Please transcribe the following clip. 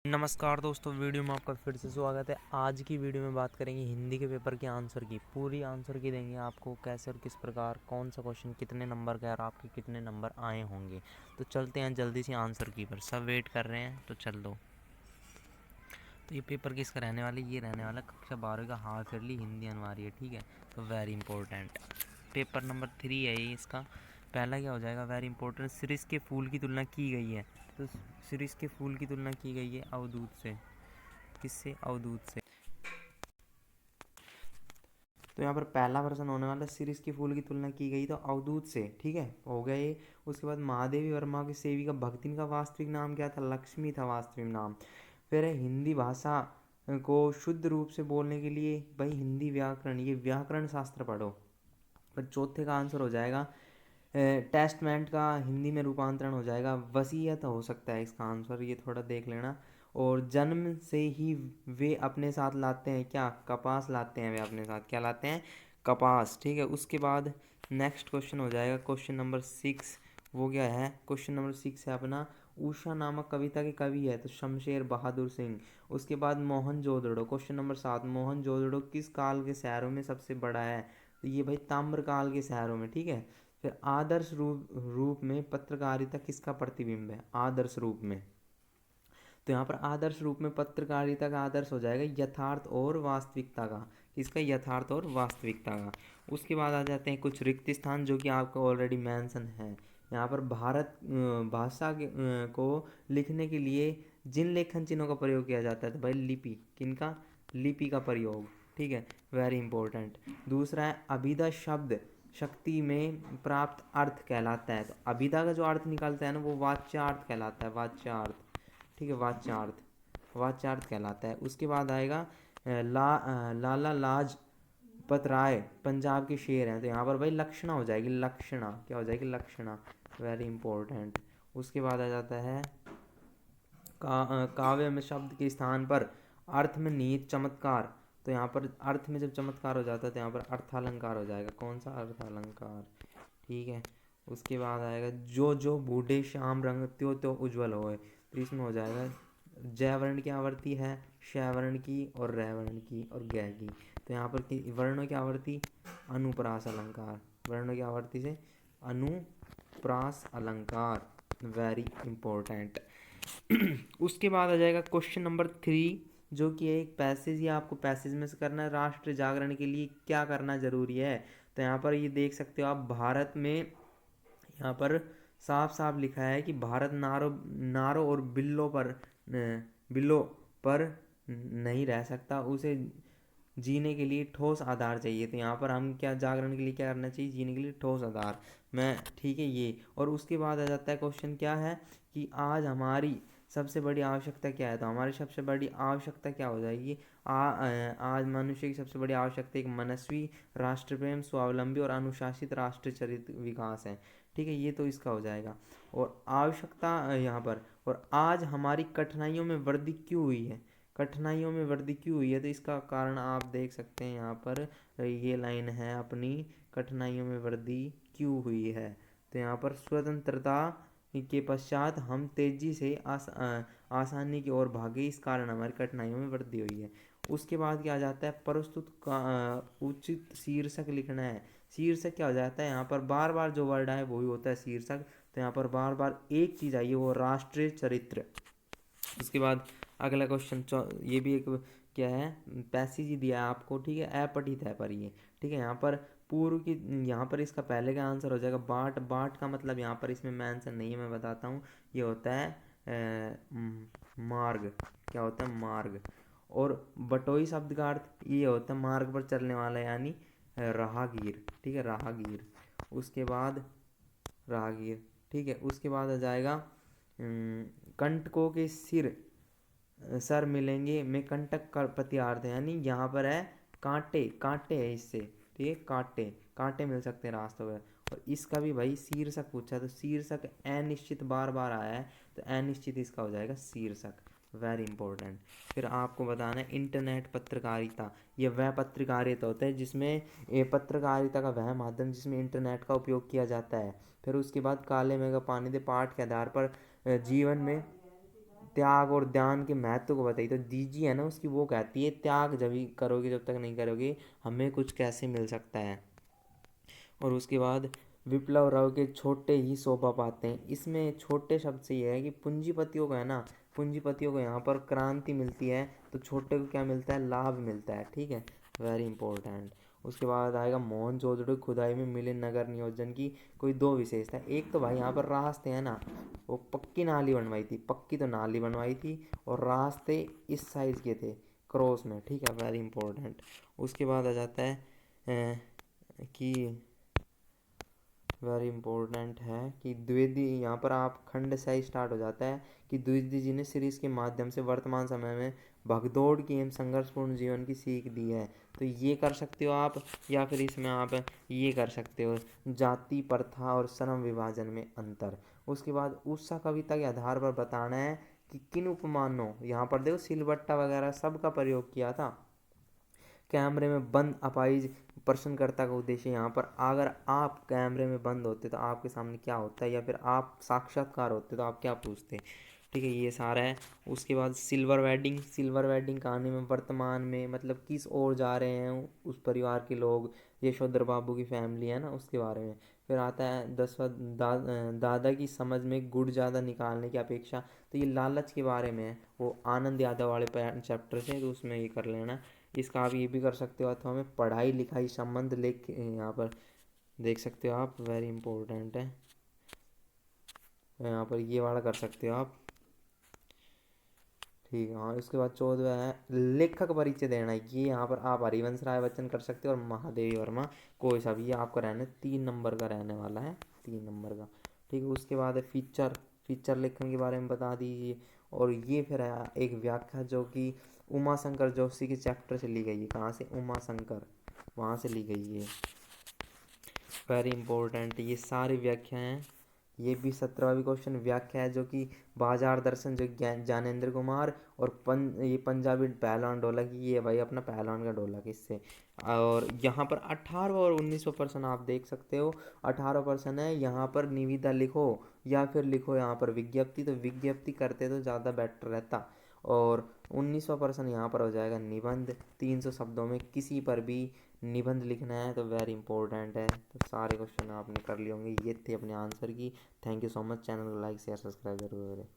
नमस्कार दोस्तों, वीडियो में आपका फिर से स्वागत है। आज की वीडियो में बात करेंगे हिंदी के पेपर के आंसर की। पूरी आंसर की देंगे आपको, कैसे और किस प्रकार, कौन सा क्वेश्चन कितने नंबर का है और आपके कितने नंबर आए होंगे। तो चलते हैं जल्दी से आंसर की पर। सब वेट कर रहे हैं तो चल दो। तो ये पेपर किसका रहने वाला है? ये रहने वाला कक्षा 12 का हाफ ईयरली हिंदी अनिवार्य, ठीक है। तो वेरी इंपॉर्टेंट पेपर नंबर 3 है ये। इसका पहला क्या हो जाएगा? वेरी इंपॉर्टेंट, सिरिस के फूल की तुलना की गई है। तो सिरिस के फूल की तुलना की गई है अवधूत से। किससे? अवधूत से। तो यहाँ पर पहला प्रश्न होने वाला, सिरिस के फूल की तुलना की गई तो अवधूत से, ठीक है, हो गया ये। उसके बाद महादेवी वर्मा की सेविका भक्तिन का वास्तविक नाम क्या था? लक्ष्मी था वास्तविक नाम। फिर है हिंदी भाषा को शुद्ध रूप से बोलने के लिए भाई हिंदी व्याकरण, ये व्याकरण शास्त्र पढ़ो। फिर चौथे का आंसर हो जाएगा टेस्टमेंट का हिंदी में रूपांतरण हो जाएगा वसीयत हो सकता है इसका आंसर, ये थोड़ा देख लेना। और जन्म से ही वे अपने साथ लाते हैं क्या? कपास लाते हैं वे अपने साथ। क्या लाते हैं? कपास, ठीक है। उसके बाद नेक्स्ट क्वेश्चन हो जाएगा क्वेश्चन नंबर 6। वो क्या है? क्वेश्चन नंबर 6 है अपना, उषा नामक कविता के कवि है तो शमशेर बहादुर सिंह। उसके बाद मोहनजोदड़ो, क्वेश्चन नंबर 7, मोहनजोदड़ो किस काल के शहरों में सबसे बड़ा है? तो ये भाई ताम्रकाल के शहरों में, ठीक है। फिर आदर्श रूप रूप में पत्रकारिता किसका प्रतिबिंब है? आदर्श रूप में। तो यहाँ पर आदर्श रूप में पत्रकारिता का आदर्श हो जाएगा यथार्थ और वास्तविकता का। किसका? यथार्थ और वास्तविकता का। उसके बाद आ जाते हैं कुछ रिक्त स्थान जो कि आपको ऑलरेडी मेंशन है। यहाँ पर भारत भाषा को लिखने के लिए जिन लेखन चिन्हों का प्रयोग किया जाता है तो भाई लिपि। किनका? लिपि का प्रयोग, ठीक है। Very important. दूसरा है अभिधा शब्द शक्ति में प्राप्त अर्थ कहलाता है। तो अभिधा का जो अर्थ निकलता है ना, वो वाच्यार्थ कहलाता है। वाच्यार्थ, ठीक है। वाच्यार्थ, वाच्यार्थ कहलाता है। उसके बाद आएगा लाला लाजपत राय पंजाब के शेर हैं तो यहाँ पर भाई लक्षणा हो जाएगी। लक्षणा क्या हो जाएगी? लक्षणा। Very important. उसके बाद आ जाता है काव्य में शब्द के स्थान पर अर्थ में निहित चमत्कार। तो यहाँ पर अर्थ में जब चमत्कार हो जाता है तो यहाँ पर अर्थालंकार हो जाएगा। कौन सा? अर्थालंकार, ठीक है। उसके बाद आएगा जो जो बूढ़े श्याम रंग त्यो त्यो उज्जवल होए। तो इसमें हो जाएगा जय वर्ण की आवर्ती है, शय वर्ण की और रै वर्ण की और ग की। तो यहाँ पर वर्णों की आवर्ती अनुप्रास अलंकार, वर्णों की आवर्ती से अनुप्रास अलंकार। Very important. उसके बाद आ जाएगा क्वेश्चन नंबर 3 जो कि एक पैसेज, या आपको पैसेज में से करना है। राष्ट्र जागरण के लिए क्या करना जरूरी है? तो यहाँ पर ये देख सकते हो आप, भारत में यहाँ पर साफ साफ लिखा है कि भारत नारों नारों और बिल्लों पर नहीं रह सकता, उसे जीने के लिए ठोस आधार चाहिए। तो यहाँ पर हम क्या जागरण के लिए क्या करना चाहिए? जीने के लिए ठोस आधार में, ठीक है ये। और उसके बाद आ जाता है क्वेश्चन क्या है कि आज हमारी सबसे बड़ी आवश्यकता क्या है? तो हमारी सबसे बड़ी आवश्यकता क्या हो जाएगी? आज मनुष्य की सबसे बड़ी आवश्यकता एक मनस्वी, राष्ट्रप्रेम, स्वावलंबी और अनुशासित राष्ट्र चरित्र विकास है, ठीक है। ये तो इसका हो जाएगा। और आवश्यकता यहाँ पर, और आज हमारी कठिनाइयों में वृद्धि क्यों हुई है? कठिनाइयों में वृद्धि क्यों हुई है? तो इसका कारण आप देख सकते हैं यहाँ पर, ये लाइन है अपनी, कठिनाइयों में वृद्धि क्यों हुई है। तो यहाँ पर स्वतंत्रता के पश्चात हम तेजी से आसानी की ओर भागे, इस कारण हमारी कठिनाइयों में वृद्धि हुई है। उसके बाद क्या आ जाता है? प्रस्तुत का उचित शीर्षक लिखना है। शीर्षक क्या हो जाता है? यहाँ पर बार बार जो वर्ड आए वही होता है शीर्षक। तो यहाँ पर बार बार एक चीज आई है, वो राष्ट्रीय चरित्र। उसके बाद अगला क्वेश्चन, ये भी एक क्या है, पैसेज ही दिया है आपको, ठीक है। अपठित है पर ये, ठीक है। यहाँ पर पूर्व की, यहाँ पर इसका पहले का आंसर हो जाएगा बाट। बाट का मतलब यहाँ पर इसमें मेंशन नहीं है, मैं बताता हूँ। ये होता है मार्ग। क्या होता है? मार्ग। और बटोई शब्द का अर्थ ये होता है मार्ग पर चलने वाला, यानी राहगीर, ठीक है। राहगीर। उसके बाद राहगीर, ठीक है। उसके बाद आ जाएगा कंटकों के सर मिलेंगे में कंटक का प्रत्यार्थ है, यानी यहाँ पर है कांटे। कांटे है इससे, ठीक है। कांटे, कांटे मिल सकते हैं रास्तों में। और इसका भी भाई शीर्षक पूछा है, तो शीर्षक अनिश्चित बार बार आया है तो अनिश्चित इसका हो जाएगा शीर्षक। Very important. फिर आपको बताना है इंटरनेट पत्रकारिता, ये वह पत्रकारिता होता है जिसमें, ये पत्रकारिता का वह माध्यम जिसमें इंटरनेट का उपयोग किया जाता है। फिर उसके बाद काले मेघ पानी दे पाठ के आधार पर जीवन में त्याग और ध्यान के महत्व को बताई। तो दीजी है ना उसकी, वो कहती है त्याग जब ही करोगे, जब तक नहीं करोगे हमें कुछ कैसे मिल सकता है। और उसके बाद विप्लव राव के छोटे ही शोभा पाते हैं। इसमें छोटे शब्द से ये है कि पूंजीपतियों को है ना, पूंजीपतियों को यहाँ पर क्रांति मिलती है, तो छोटे को क्या मिलता है, लाभ मिलता है। ठीक है, वेरी इंपॉर्टेंट। उसके बाद आएगा मोहनजोदड़ो खुदाई में मिले नगर नियोजन की कोई दो विशेषता। एक तो भाई यहाँ पर रास्ते हैं ना, वो पक्की नाली बनवाई थी, पक्की तो नाली बनवाई थी, और रास्ते इस साइज के थे, क्रॉस में। ठीक है, वेरी इंपॉर्टेंट। उसके बाद आ जाता है कि वेरी इंपॉर्टेंट है कि द्विवेदी, यहाँ पर आप खंड से ही स्टार्ट हो जाता है कि द्विवेदी जी ने सीरीज के माध्यम से वर्तमान समय में भगदौड़ की एवं संघर्षपूर्ण जीवन की सीख दी है। तो ये कर सकते हो आप, या फिर इसमें आप ये कर सकते हो, जाति प्रथा और श्रम विभाजन में अंतर। उसके बाद उषा कविता के आधार पर बताना है कि किन उपमानों, यहाँ पर देखो सिलबट्टा वगैरह सब का प्रयोग किया था। कैमरे में बंद अपाइज प्रश्नकर्ता का उद्देश्य, यहाँ पर अगर आप कैमरे में बंद होते तो आपके सामने क्या होता है, या फिर आप साक्षात्कार होते तो आप क्या पूछते। ठीक है, ये सारा है। उसके बाद सिल्वर वेडिंग, सिल्वर वेडिंग कहानी में वर्तमान में मतलब किस ओर जा रहे हैं उस परिवार के लोग, यशोधर बाबू की फैमिली है ना, उसके बारे में। फिर आता है 10वां दादा की समझ में गुड़ ज़्यादा निकालने की अपेक्षा, तो ये लालच के बारे में है, वो आनंद यादव वाले चैप्टर से, तो उसमें ये कर लेना। इसका आप ये भी कर सकते हो, अथवा हमें पढ़ाई लिखाई संबंध लेख यहाँ पर देख सकते हो आप, वेरी इंपॉर्टेंट है। यहाँ पर ये वाला कर सकते हो आप। ठीक है, हाँ। इसके बाद 14वां है लेखक परिचय देना। ये यहाँ पर आप हरिवंश राय बच्चन कर सकते हो और महादेवी वर्मा, कोई सा भी, ये आपका रहने 3 नंबर का रहने वाला है, 3 नंबर का। ठीक है, उसके बाद है फीचर, फीचर लेखन के बारे में बता दीजिए। और ये फिर है एक व्याख्या जो कि उमा शंकर जोशी के चैप्टर से ली गई है। कहाँ से, उमा शंकर, वहाँ से ली गई है। वेरी इंपॉर्टेंट, ये सारी व्याख्या हैं। ये भी 17वां क्वेश्चन व्याख्या है जो कि बाजार दर्शन जो ज्ञानेंद्र कुमार, और ये पंजाबी पहलवान ढोलक, ये भाई अपना पहलवान का ढोलक इससे। और यहाँ पर 18वां और 19वां प्रश्न आप देख सकते हो। 18वां प्रश्न है यहाँ पर निविदा लिखो, या फिर लिखो यहाँ पर विज्ञप्ति, तो विज्ञप्ति करते तो ज़्यादा बेटर रहता। और 19वां प्रश्न यहाँ पर हो जाएगा निबंध, 300 शब्दों में किसी पर भी निबंध लिखना है, तो वेरी इंपॉर्टेंट है। तो सारे क्वेश्चन आपने कर लिए होंगे, ये थे अपने आंसर की। Thank you so much. Channel को लाइक शेयर सब्सक्राइब जरूर करें।